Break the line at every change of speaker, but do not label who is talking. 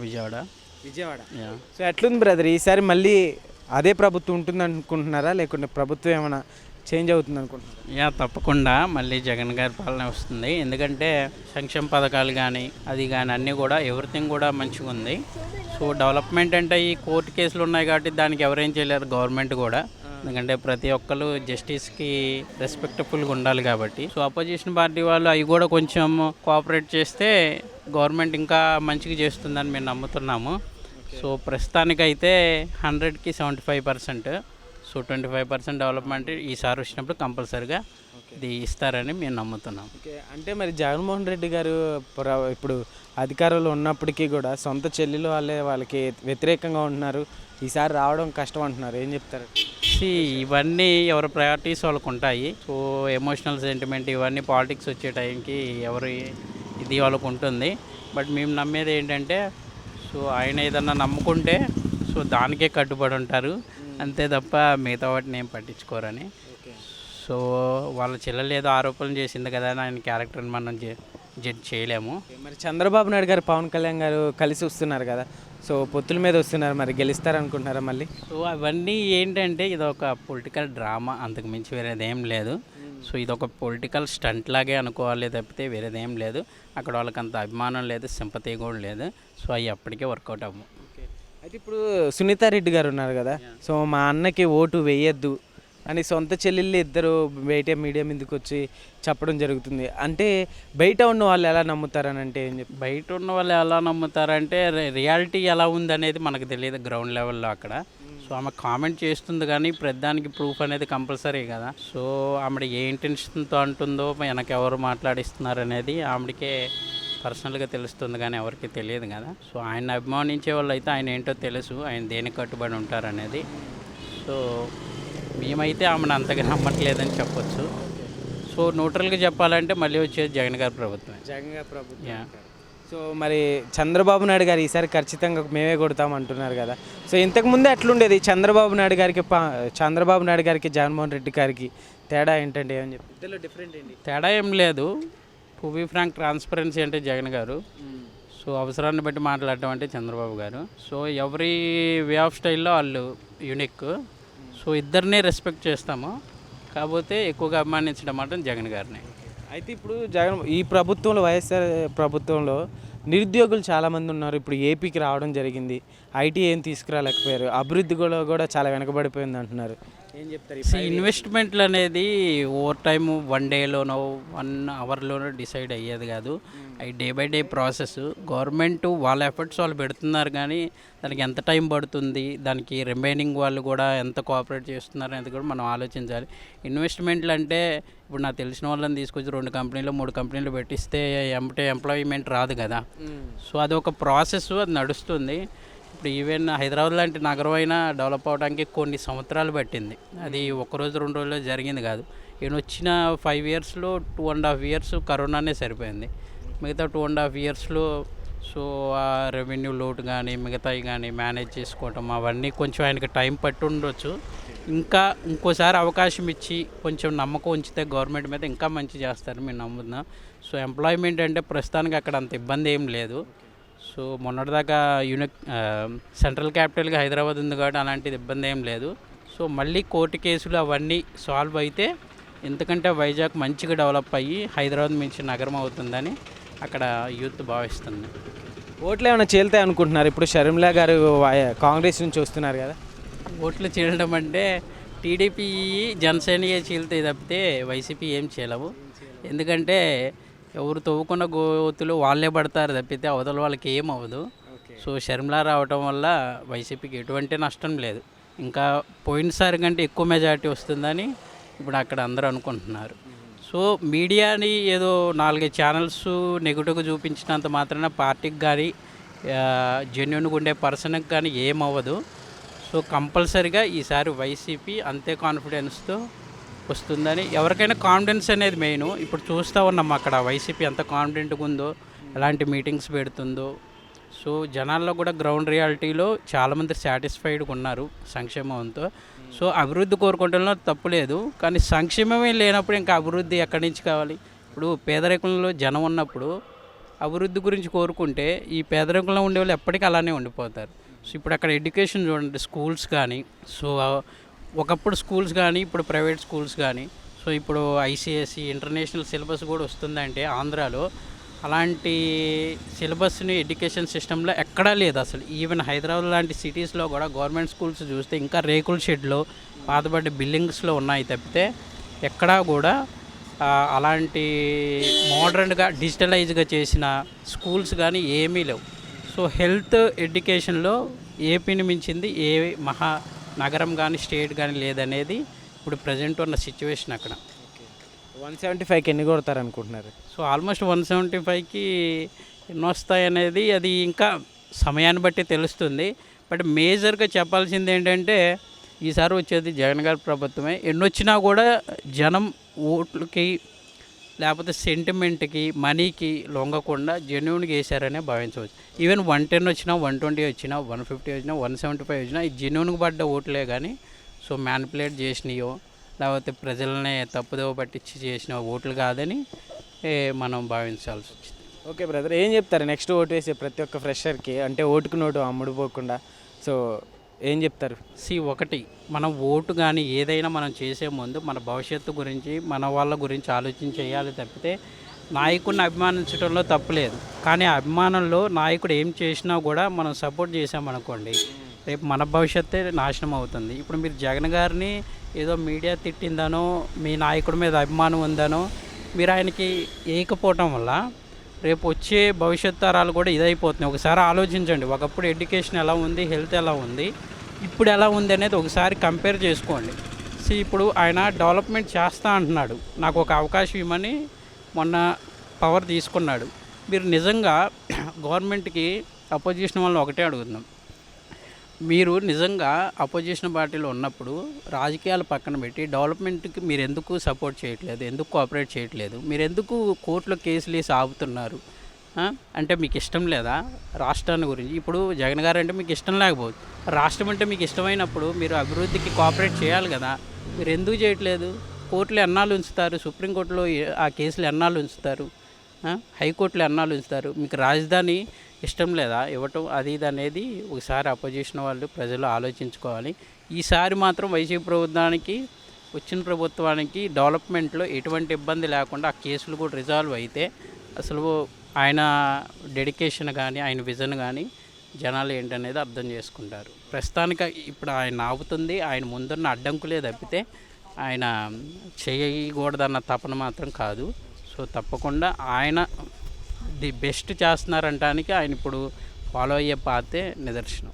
Vijayawada.
Vijayawada.
Yeah.
So ఎట్లుంది brother, ఈసారి మళ్ళీ అదే ప్రభుత్వం ఉంటుంది అనుకుంటున్నారా, లేకుంటే ప్రభుత్వం ఏమైనా చేంజ్ అవుతుంది అనుకుంటున్నారా?
తప్పకుండా మళ్ళీ జగన్ గారి పాలన వస్తుంది. ఎందుకంటే సంక్షేమ పథకాలు కానీ అది కానీ అన్నీ కూడా ఎవ్రీథింగ్ కూడా మంచిగా ఉంది. సో డెవలప్మెంట్ అంటే ఈ కోర్టు కేసులు ఉన్నాయి కాబట్టి దానికి ఎవరేం చేయలేరు, గవర్నమెంట్ కూడా. ఎందుకంటే ప్రతి ఒక్కరు జస్టిస్కి రెస్పెక్టఫుల్గా ఉండాలి కాబట్టి. సో అపోజిషన్ పార్టీ వాళ్ళు అవి కూడా కొంచెం కోఆపరేట్ చేస్తే గవర్నమెంట్ ఇంకా మంచిగా చేస్తుందని మేము నమ్ముతున్నాము. సో ప్రస్తుతానికైతే 100కి 75%. సో 25% డెవలప్మెంట్ ఈసారి వచ్చినప్పుడు కంపల్సరీగా ఇది ఇస్తారని మేము నమ్ముతున్నాం.
ఓకే, అంటే మరి జగన్మోహన్ రెడ్డి గారు ఇప్పుడు అధికారంలో ఉన్నప్పటికీ కూడా సొంత చెల్లెలు వాళ్ళకి వ్యతిరేకంగా ఉంటున్నారు, ఈసారి రావడం కష్టం అంటున్నారు, ఏం చెప్తారు?
ఇవన్నీ ఎవరి ప్రయారిటీస్ వాళ్ళకు ఉంటాయి. సో ఎమోషనల్ సెంటిమెంట్ ఇవన్నీ పాలిటిక్స్ వచ్చే టైంకి ఎవరి ఇది వాళ్ళకు ఉంటుంది. బట్ మేము నమ్మేది ఏంటంటే సో ఆయన ఏదన్నా నమ్ముకుంటే సో దానికే కట్టుబడి ఉంటారు అంతే తప్ప మిగతా వాటిని ఏం పట్టించుకోరని. సో వాళ్ళ చెల్లెలు ఏదో ఆరోపణలు చేసింది కదా అని ఆయన క్యారెక్టర్ని మనం జడ్జ్ చేయలేము.
మరి చంద్రబాబు నాయుడు గారు పవన్ కళ్యాణ్ గారు కలిసి వస్తున్నారు కదా, సో పొత్తుల మీద వస్తున్నారు, మరి గెలుస్తారనుకుంటున్నారా మళ్ళీ?
సో అవన్నీ ఏంటంటే ఇది ఒక పొలిటికల్ డ్రామా, అంతకు మించి వేరేదేం లేదు. సో ఇది ఒక పొలిటికల్ స్టంట్ లాగే అనుకోవాలి తప్పితే వేరేదేం లేదు. అక్కడ వాళ్ళకి అంత అభిమానం లేదు, సింపతి కూడా లేదు. సో అవి అప్పటికే వర్కౌట్ అవ్వవు.
అయితే ఇప్పుడు సునీతారెడ్డి గారు ఉన్నారు కదా, సో మా అన్నకి ఓటు వేయద్దు అని సొంత చెల్లెళ్ళు ఇద్దరు బయట మీడియా మీదకి వచ్చి చెప్పడం జరుగుతుంది. అంటే బయట ఉన్న వాళ్ళు ఎలా నమ్ముతారని అంటే ఏం చెప్పి?
బయట ఉన్న వాళ్ళు ఎలా నమ్ముతారంటే రియాలిటీ ఎలా ఉందనేది మనకు తెలియదు గ్రౌండ్ లెవెల్లో అక్కడ. సో ఆమె కామెంట్ చేస్తుంది కానీ ప్రతిదానికి ప్రూఫ్ అనేది కంపల్సరీ కదా. సో ఆమె ఏ ఇంటెన్షన్తో అంటుందో వెనక ఎవరు మాట్లాడిస్తున్నారు అనేది ఆమెకే పర్సనల్గా తెలుస్తుంది కానీ ఎవరికి తెలియదు కదా. సో ఆయన అభిమానించే వాళ్ళు అయితే ఆయన ఏంటో తెలుసు, ఆయన దేనికి కట్టుబడి ఉంటారనేది. సో మేమైతే ఆమెను అంతగా నమ్మట్లేదని చెప్పొచ్చు. సో న్యూట్రల్గా చెప్పాలంటే మళ్ళీ వచ్చేది జగన్ గారి ప్రభుత్వం.
జగన్ గారి ప్రభుత్వం. సో మరి చంద్రబాబు నాయుడు గారు ఈసారి ఖచ్చితంగా మేమే కొడతాం అంటున్నారు కదా. సో ఇంతకుముందు ఎట్లుండేది చంద్రబాబు నాయుడు గారికి జగన్మోహన్ రెడ్డి గారికి తేడా ఏంటంటే ఏమని చెప్పి ఇద్దరు డిఫరెంట్ ఏంటి?
తేడా ఏం లేదు. టు బీ ఫ్రాంక్, ట్రాన్స్పరెన్సీ అంటే జగన్ గారు. సో అవసరాన్ని బట్టి మాట్లాడటం అంటే చంద్రబాబు గారు. సో ఎవరి వే ఆఫ్ స్టైల్లో వాళ్ళు యూనిక్. సో ఇద్దరిని రెస్పెక్ట్ చేస్తాము, కాకపోతే ఎక్కువగా అభిమానించడం మాత్రం జగన్ గారిని.
అయితే ఇప్పుడు ఈ ప్రభుత్వంలో, వైఎస్ఆర్ ప్రభుత్వంలో నిరుద్యోగులు చాలామంది ఉన్నారు. ఇప్పుడు ఏపీకి రావడం జరిగింది, ఐటీ ఏం తీసుకురాలేకపోయారు, అభివృద్ధి కూడా చాలా వెనకబడిపోయింది అంటున్నారు, ఏం చెప్తారు?
ఇన్వెస్ట్మెంట్లు అనేది ఓవర్ టైమ్ 1 డేలోనో 1 అవర్లోనో డిసైడ్ అయ్యేది కాదు. అవి day by day process. Government వాళ్ళ ఎఫర్ట్స్ వాళ్ళు పెడుతున్నారు కానీ దానికి ఎంత టైం పడుతుంది, దానికి రిమైనింగ్ వాళ్ళు కూడా ఎంత కోఆపరేట్ చేస్తున్నారు అనేది కూడా మనం ఆలోచించాలి. ఇన్వెస్ట్మెంట్లు అంటే ఇప్పుడు నాకు తెలిసిన వాళ్ళని తీసుకొచ్చి 2 కంపెనీలు 3 కంపెనీలు పెట్టిస్తే ఎంప్లాయ్మెంట్ రాదు కదా. సో అదొక ప్రాసెస్, అది నడుస్తుంది. ఇప్పుడు ఈవెన్ హైదరాబాద్ లాంటి నగరం అయినా డెవలప్ అవడానికి కొన్ని సంవత్సరాలు పట్టింది. అది 1 రోజు 2 రోజుల్లో జరిగింది కాదు. ఈయన వచ్చిన 5 ఇయర్స్లో 2.5 ఇయర్స్ కరోనానే సరిపోయింది. మిగతా 2.5 ఇయర్స్లో సో ఆ రెవెన్యూ లోటు కానీ మిగతాయి కానీ మేనేజ్ చేసుకోవటం అవన్నీ కొంచెం ఆయనకి టైం పట్టి ఉండొచ్చు. ఇంకోసారి అవకాశం ఇచ్చి కొంచెం నమ్మకం ఉంచితే గవర్నమెంట్ మీద ఇంకా మంచి చేస్తారని మేము నమ్ముతున్నాం. సో ఎంప్లాయ్మెంట్ అంటే ప్రస్తుతానికి అక్కడ అంత ఇబ్బంది ఏం లేదు. సో మొన్నటిదాకా సెంట్రల్ క్యాపిటల్గా హైదరాబాద్ ఉంది కాబట్టి అలాంటిది ఇబ్బంది ఏం లేదు. సో మళ్ళీ కోర్టు కేసులు అవన్నీ సాల్వ్ అయితే ఎందుకంటే వైజాగ్ మంచిగా డెవలప్ అయ్యి హైదరాబాద్ మించి నగరం అవుతుందని అక్కడ యూత్ భావిస్తుంది.
ఓట్లు ఏమైనా చీలుతాయి అనుకుంటున్నారు? ఇప్పుడు షర్మిల గారు కాంగ్రెస్ నుంచి వస్తున్నారు కదా.
ఓట్లు చీలడం అంటే టీడీపీ జనసేనయే చీలుతాయి తప్పితే వైసీపీ ఏం చేయలేము. ఎందుకంటే ఎవరు తవ్వుకున్న గోతులు వాళ్ళే పడతారు తప్పితే అవతల వాళ్ళకి ఏం అవ్వదు. సో షర్మిల రావటం వల్ల వైసీపీకి ఎటువంటి నష్టం లేదు. ఇంకా పోయినసారి కంటే ఎక్కువ మెజారిటీ వస్తుందని ఇప్పుడు అక్కడ అందరూ అనుకుంటున్నారు. సో మీడియాని ఏదో 4-5 ఛానల్స్ నెగిటివ్గా చూపించినంత మాత్రాన పార్టీకి కానీ జెన్యున్గా ఉండే పర్సన్కి కానీ ఏమవ్వదు. సో కంపల్సరీగా ఈసారి వైసీపీ అంతే కాన్ఫిడెన్స్తో వస్తుందని, ఎవరికైనా కాన్ఫిడెన్స్ అనేది మెయిన్. ఇప్పుడు చూస్తూ ఉన్నాం అక్కడ వైసీపీ ఎంత కాన్ఫిడెంట్గా ఉందో, ఎలాంటి మీటింగ్స్ పెడుతుందో. సో జనాల్లో కూడా గ్రౌండ్ రియాలిటీలో చాలామంది సాటిస్ఫైడ్గా ఉన్నారు సంక్షేమంతో. సో అభివృద్ధి కోరుకుంటున్నా తప్పులేదు, కానీ సంక్షేమమే లేనప్పుడు ఇంకా అభివృద్ధి ఎక్కడి నుంచి కావాలి? ఇప్పుడు పేదరికంలో జనం ఉన్నప్పుడు అభివృద్ధి గురించి కోరుకుంటే ఈ పేదరికంలో ఉండే వాళ్ళు ఎప్పటికీ అలానే ఉండిపోతారు. సో ఇప్పుడు అక్కడ ఎడ్యుకేషన్ చూడండి, స్కూల్స్ కానీ, సో ఒకప్పుడు స్కూల్స్ కానీ ఇప్పుడు ప్రైవేట్ స్కూల్స్ కానీ, సో ఇప్పుడు ఐసిఎస్సి ఇంటర్నేషనల్ సిలబస్ కూడా వస్తుందంటే ఆంధ్రాలో అలాంటి సిలబస్ని ఎడ్యుకేషన్ సిస్టంలో ఎక్కడా లేదు అసలు. ఈవెన్ హైదరాబాద్ లాంటి సిటీస్లో కూడా గవర్నమెంట్ స్కూల్స్ చూస్తే ఇంకా రేకుల షెడ్లో పాతబడ్డ బిల్డింగ్స్లో ఉన్నాయి తప్పితే ఎక్కడా కూడా అలాంటి మోడర్న్గా డిజిటలైజ్గా చేసిన స్కూల్స్ కానీ ఏమీ లేవు. సో హెల్త్ ఎడ్యుకేషన్లో ఏపీని మించింది ఏ మహా నగరం కానీ స్టేట్ కానీ లేదనేది ఇప్పుడు ప్రజెంట్ ఉన్న సిచ్యువేషన్ అక్కడ.
175కి ఎన్ని కొడతారు అనుకుంటున్నారు?
సో ఆల్మోస్ట్ 175కి ఎన్ని వస్తాయి అనేది అది ఇంకా సమయాన్ని బట్టి తెలుస్తుంది. బట్ మేజర్గా చెప్పాల్సింది ఏంటంటే ఈసారి వచ్చేది జగన్ గారి ప్రభుత్వమే. ఎన్ని వచ్చినా కూడా జనం ఓట్లకి లేకపోతే సెంటిమెంట్కి మనీకి లొంగకుండా జెన్యున్గా వేసారనే భావించవచ్చు. ఈవెన్ 110 వచ్చినా 120 వచ్చినా 150 వచ్చినా 175 వచ్చినా ఈ జెన్యున్గా పడ్డ ఓట్లే కానీ సో మ్యానిపులేట్ చేసినాయో లేకపోతే ప్రజలనే తప్పుదోవ పట్టించి చేసిన ఓట్లు కాదని మనం భావించాల్సి వచ్చింది.
ఓకే బ్రదర్, ఏం చెప్తారు నెక్స్ట్ ఓటు వేసే ప్రతి ఒక్క ఫ్రెషర్కి? అంటే ఓటుకు నోటు అమ్ముడుపోకుండా సో ఏం చెప్తారు?
ఒకటి, మనం ఓటు కానీ ఏదైనా మనం చేసే ముందు మన భవిష్యత్తు గురించి మన వాళ్ళ గురించి ఆలోచన చేయాలి తప్పితే నాయకుడిని అభిమానించడంలో తప్పులేదు. కానీ ఆ అభిమానంలో నాయకుడు ఏం చేసినా కూడా మనం సపోర్ట్ చేసామనుకోండి రేపు మన భవిష్యత్తే నాశనం అవుతుంది. ఇప్పుడు మీరు జగన్ గారిని ఏదో మీడియా తిట్టిందనో మీ నాయకుడి మీద అభిమానం ఉందనో మీరు ఆయనకి ఏకపోవటం వల్ల రేపు వచ్చే భవిష్యత్ తరాలు కూడా ఇదైపోతున్నాయి. ఒకసారి ఆలోచించండి, ఒకప్పుడు ఎడ్యుకేషన్ ఎలా ఉంది, హెల్త్ ఎలా ఉంది, ఇప్పుడు ఎలా ఉంది అనేది ఒకసారి కంపేర్ చేసుకోండి. సో ఇప్పుడు ఆయన డెవలప్మెంట్ చేస్తా అంటున్నాడు, నాకు ఒక అవకాశం ఇవ్వమని మొన్న పవర్ తీసుకున్నాడు. మీరు నిజంగా గవర్నమెంట్కి అపోజిషన్ వాళ్ళని ఒకటే అడుగుతున్నాం, మీరు నిజంగా అపోజిషన్ పార్టీలో ఉన్నప్పుడు రాజకీయాలు పక్కన పెట్టి డెవలప్మెంట్కి మీరు ఎందుకు సపోర్ట్ చేయట్లేదు, ఎందుకు కోఆపరేట్ చేయట్లేదు, మీరు ఎందుకు కోర్టులో కేసులు వేసి ఆపుతున్నారు? అంటే మీకు ఇష్టం లేదా రాష్ట్రాన్ని గురించి? ఇప్పుడు జగన్ గారు అంటే మీకు ఇష్టం లేకపోతే రాష్ట్రం అంటే మీకు ఇష్టమైనప్పుడు మీరు అభివృద్ధికి కోఆపరేట్ చేయాలి కదా. మీరు ఎందుకు చేయట్లేదు? కోర్టులు ఎన్నాళ్ళు ఉంచుతారు? సుప్రీంకోర్టులో ఆ కేసులు ఎన్నాళ్ళు ఉంచుతారు? హైకోర్టులో ఎన్నాళ్ళు ఉంచుతారు? మీకు రాజధాని ఇష్టం లేదా ఇవ్వటం? అది ఇది అనేది ఒకసారి అపోజిషన్ వాళ్ళు ప్రజలు ఆలోచించుకోవాలి. ఈసారి మాత్రం వైసీపీ ప్రభుత్వానికి వచ్చిన ప్రభుత్వానికి డెవలప్మెంట్లో ఎటువంటి ఇబ్బంది లేకుండా ఆ కేసులు కూడా రిజాల్వ్ అయితే అసలు ఆయన డెడికేషన్ కానీ ఆయన విజన్ కానీ జనాలు ఏంటనేది అర్థం చేసుకుంటారు. ప్రస్తుతానికి ఇప్పుడు ఆయన ఆపుతుంది ఆయన ముందున్న అడ్డంకులే తప్పితే ఆయన చేయకూడదన్న తపన మాత్రం కాదు. సో తప్పకుండా ఆయన ది బెస్ట్ చేస్తున్నారంటానికి ఆయన ఇప్పుడు ఫాలో అయ్యే పాతే నిదర్శనం.